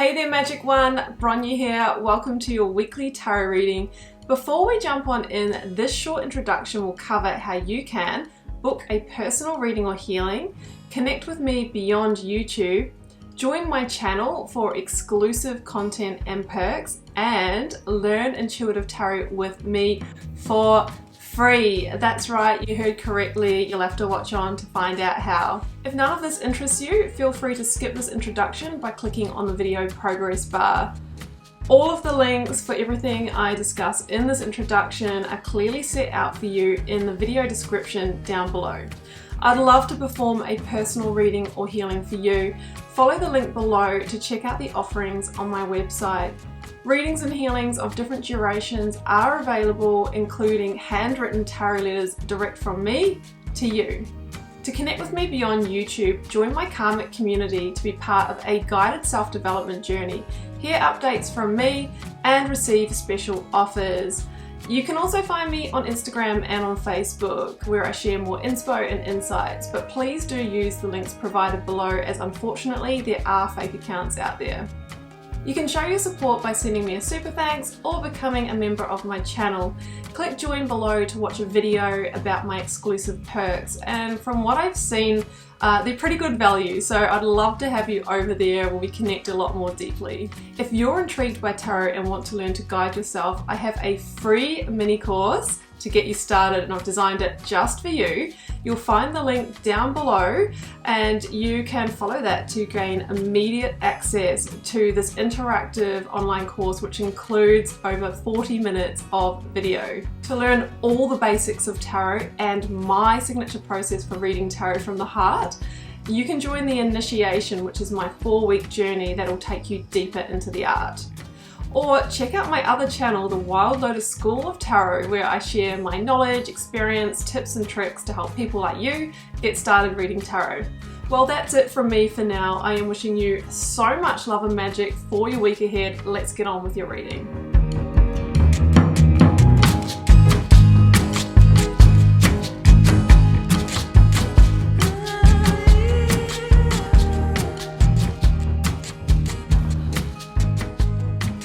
Hey there Magic One, Bronya here. Welcome to your weekly tarot reading. Before we jump on in, this short introduction will cover how you can book a personal reading or healing, connect with me beyond YouTube, join my channel for exclusive content and perks, and learn intuitive tarot with me for free. That's right, you heard correctly. You'll have to watch on to find out how. If none of this interests you, feel free to skip this introduction by clicking on the video progress bar. All of the links for everything I discuss in this introduction are clearly set out for you in the video description down below. I'd love to perform a personal reading or healing for you. Follow the link below to check out the offerings on my website. Readings and healings of different durations are available, including handwritten tarot letters direct from me to you. To connect with me beyond YouTube, join my karmic community to be part of a guided self-development journey, hear updates from me, and receive special offers. You can also find me on Instagram and on Facebook, where I share more inspo and insights, but please do use the links provided below, as unfortunately there are fake accounts out there. You can show your support by sending me a super thanks or becoming a member of my channel. Click join below to watch a video about my exclusive perks, and from what I've seen, they're pretty good value, so I'd love to have you over there where we connect a lot more deeply. If you're intrigued by tarot and want to learn to guide yourself, I have a free mini course to get you started, and I've designed it just for you. You'll find the link down below and you can follow that to gain immediate access to this interactive online course, which includes over 40 minutes of video. To learn all the basics of tarot and my signature process for reading tarot from the heart, you can join the initiation, which is my 4-week journey that'll take you deeper into the art. Or check out my other channel, the Wild Lotus School of Tarot, where I share my knowledge, experience, tips and tricks to help people like you get started reading tarot. Well, that's it from me for now. I am wishing you so much love and magic for your week ahead. Let's get on with your reading.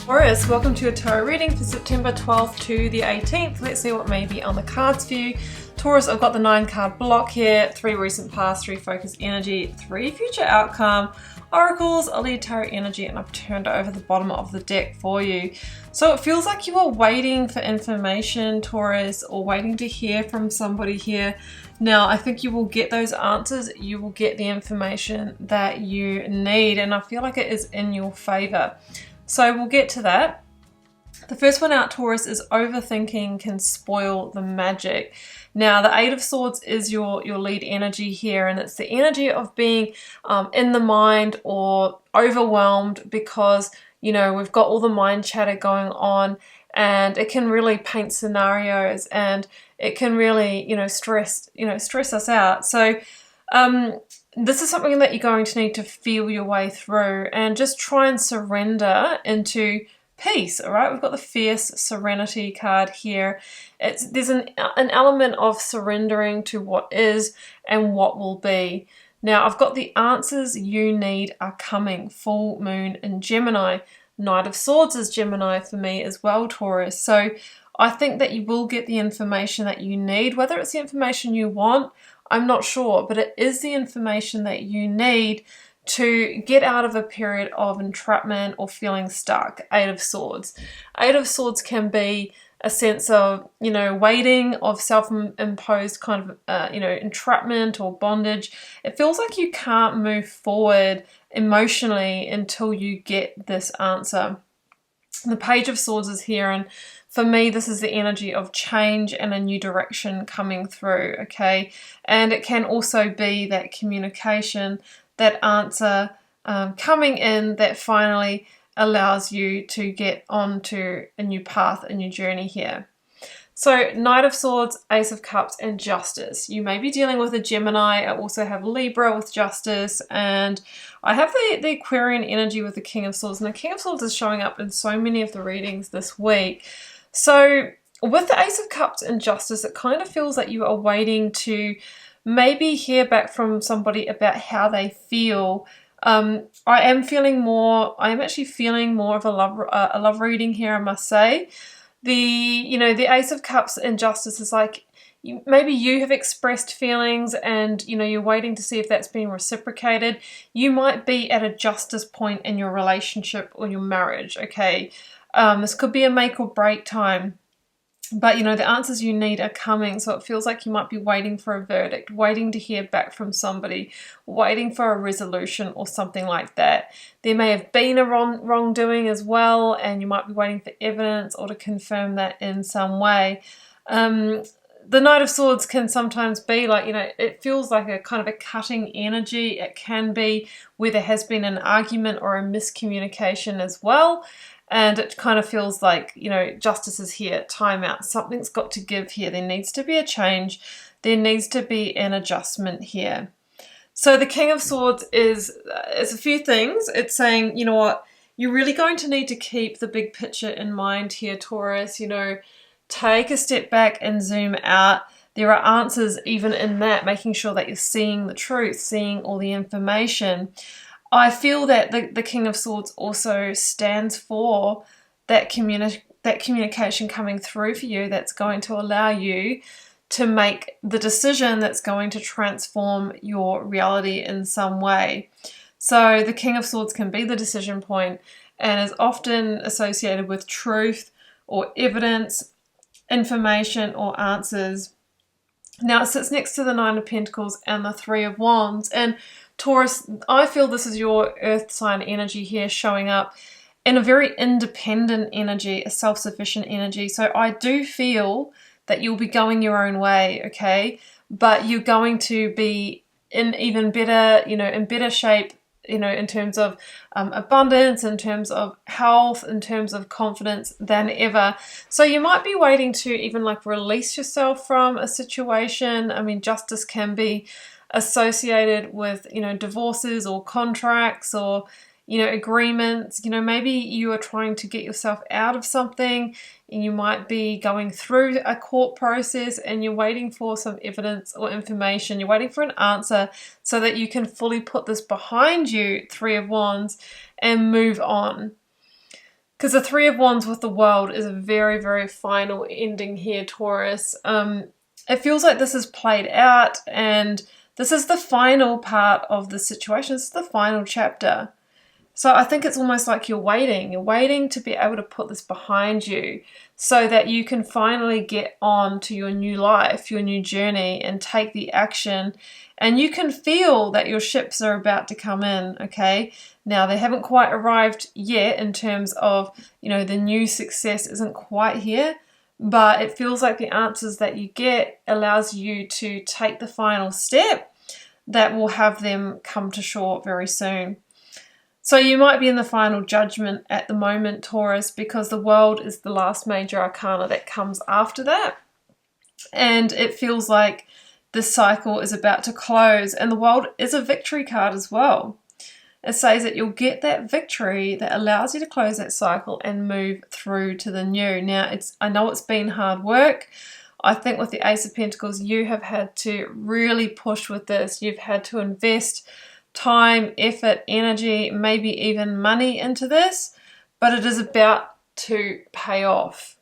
Taurus, welcome to a tarot reading for September 12th to the 18th. Let's see what may be on the cards for you. Taurus, I've got the 9-card block here, 3 recent past, 3 focus energy, 3 future outcome, oracles, a lead tarot energy, and I've turned over the bottom of the deck for you. So it feels like you are waiting for information, Taurus, or waiting to hear from somebody here. Now, I think you will get those answers. You will get the information that you need, and I feel like it is in your favor. So we'll get to that. The first one out, Taurus, is overthinking can spoil the magic. Now, the 8 of Swords is your lead energy here, and it's the energy of being in the mind or overwhelmed because, you know, we've got all the mind chatter going on, and it can really paint scenarios, and it can really, stress us out. So, this is something that you're going to need to feel your way through and just try and surrender into peace. All right, we've got the fierce serenity card here. There's an element of surrendering to what is and what will be. Now, I've got the answers you need are coming. Full moon in Gemini. Knight of Swords is Gemini for me as well, Taurus. So I think that you will get the information that you need. Whether it's the information you want, I'm not sure, but it is the information that you need to get out of a period of entrapment or feeling stuck. 8 of Swords. 8 of Swords can be a sense of, waiting, of self-imposed kind of, entrapment or bondage. It feels like you can't move forward emotionally until you get this answer. The Page of Swords is here, and for me, this is the energy of change and a new direction coming through, okay? And it can also be that communication, that answer coming in that finally allows you to get onto a new path, a new journey here. So, Knight of Swords, Ace of Cups, and Justice. You may be dealing with a Gemini. I also have Libra with Justice, and I have the Aquarian energy with the King of Swords. And the King of Swords is showing up in so many of the readings this week. So with the Ace of Cups and Justice, it kind of feels like you are waiting to maybe hear back from somebody about how they feel I am actually feeling more of a love reading here, I must say. The Ace of Cups and Justice is like, maybe you have expressed feelings and, you're waiting to see if that's being reciprocated. You might be at a justice point in your relationship or your marriage, okay? This could be a make or break time. But, the answers you need are coming, so it feels like you might be waiting for a verdict, waiting to hear back from somebody, waiting for a resolution or something like that. There may have been a wrongdoing as well, and you might be waiting for evidence or to confirm that in some way. The Knight of Swords can sometimes be like, it feels like a kind of a cutting energy. It can be where there has been an argument or a miscommunication as well. And it kind of feels like, justice is here, time out. Something's got to give here. There needs to be a change. There needs to be an adjustment here. So the King of Swords is a few things. It's saying, you know what, you're really going to need to keep the big picture in mind here, Taurus. Take a step back and zoom out. There are answers even in that, making sure that you're seeing the truth, seeing all the information. I feel that the King of Swords also stands for that communication coming through for you that's going to allow you to make the decision that's going to transform your reality in some way. So the King of Swords can be the decision point and is often associated with truth or evidence, information or answers. Now it sits next to the Nine of Pentacles and the Three of Wands. And Taurus, I feel this is your earth sign energy here showing up in a very independent energy, a self-sufficient energy. So I do feel that you'll be going your own way, okay? But you're going to be in even better, in better shape, in terms of abundance, in terms of health, in terms of confidence than ever. So you might be waiting to even like release yourself from a situation. I mean, justice can be associated with, divorces or contracts or, agreements. Maybe you are trying to get yourself out of something and you might be going through a court process and you're waiting for some evidence or information. You're waiting for an answer so that you can fully put this behind you, Three of Wands, and move on. Because the Three of Wands with the World is a very, very final ending here, Taurus. It feels like this is played out and this is the final part of the situation. This is the final chapter. So I think it's almost like you're waiting to be able to put this behind you so that you can finally get on to your new life, your new journey, and take the action. And you can feel that your ships are about to come in, okay? Now, they haven't quite arrived yet in terms of, the new success isn't quite here, but it feels like the answers that you get allows you to take the final step that will have them come to shore very soon. So you might be in the final judgment at the moment, Taurus, because the World is the last major arcana that comes after that. And it feels like this cycle is about to close, and the World is a victory card as well. It says that you'll get that victory that allows you to close that cycle and move through to the new. Now, I know it's been hard work. I think with the Ace of Pentacles, you have had to really push with this. You've had to invest time, effort, energy, maybe even money into this, but it is about to pay off.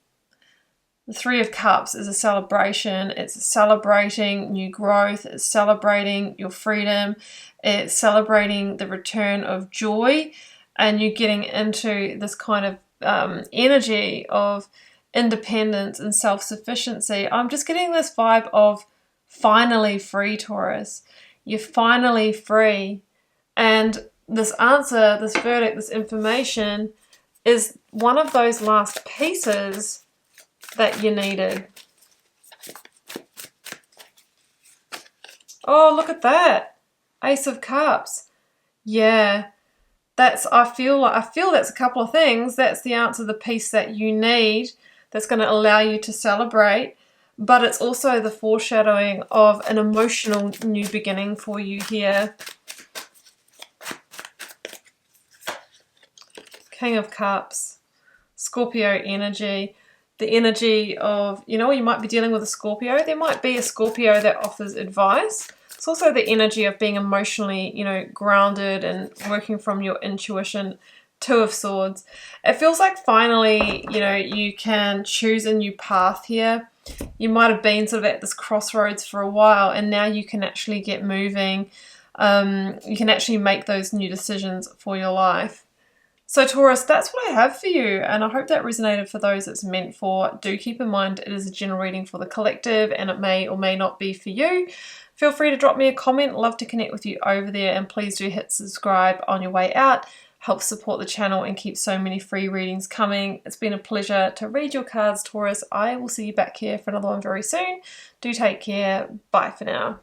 The Three of Cups is a celebration. It's celebrating new growth. It's celebrating your freedom. It's celebrating the return of joy, and you're getting into this kind of energy of independence and self-sufficiency. I'm just getting this vibe of finally free, Taurus. You're finally free. And this answer, this verdict, this information is one of those last pieces that you needed. Oh, look at that. Ace of Cups. Yeah. I feel that's a couple of things. That's the answer, the piece that you need that's going to allow you to celebrate. But it's also the foreshadowing of an emotional new beginning for you here. King of Cups, Scorpio energy, the energy of, you might be dealing with a Scorpio. There might be a Scorpio that offers advice. It's also the energy of being emotionally, you know, grounded and working from your intuition. Two of Swords. It feels like finally, you know, you can choose a new path here. You might have been sort of at this crossroads for a while, and now you can actually get moving. You can actually make those new decisions for your life. So Taurus, that's what I have for you, and I hope that resonated for those it's meant for. Do keep in mind it is a general reading for the collective, and it may or may not be for you. Feel free to drop me a comment. Love to connect with you over there, and please do hit subscribe on your way out. Help support the channel and keep so many free readings coming. It's been a pleasure to read your cards, Taurus. I will see you back here for another one very soon. Do take care. Bye for now.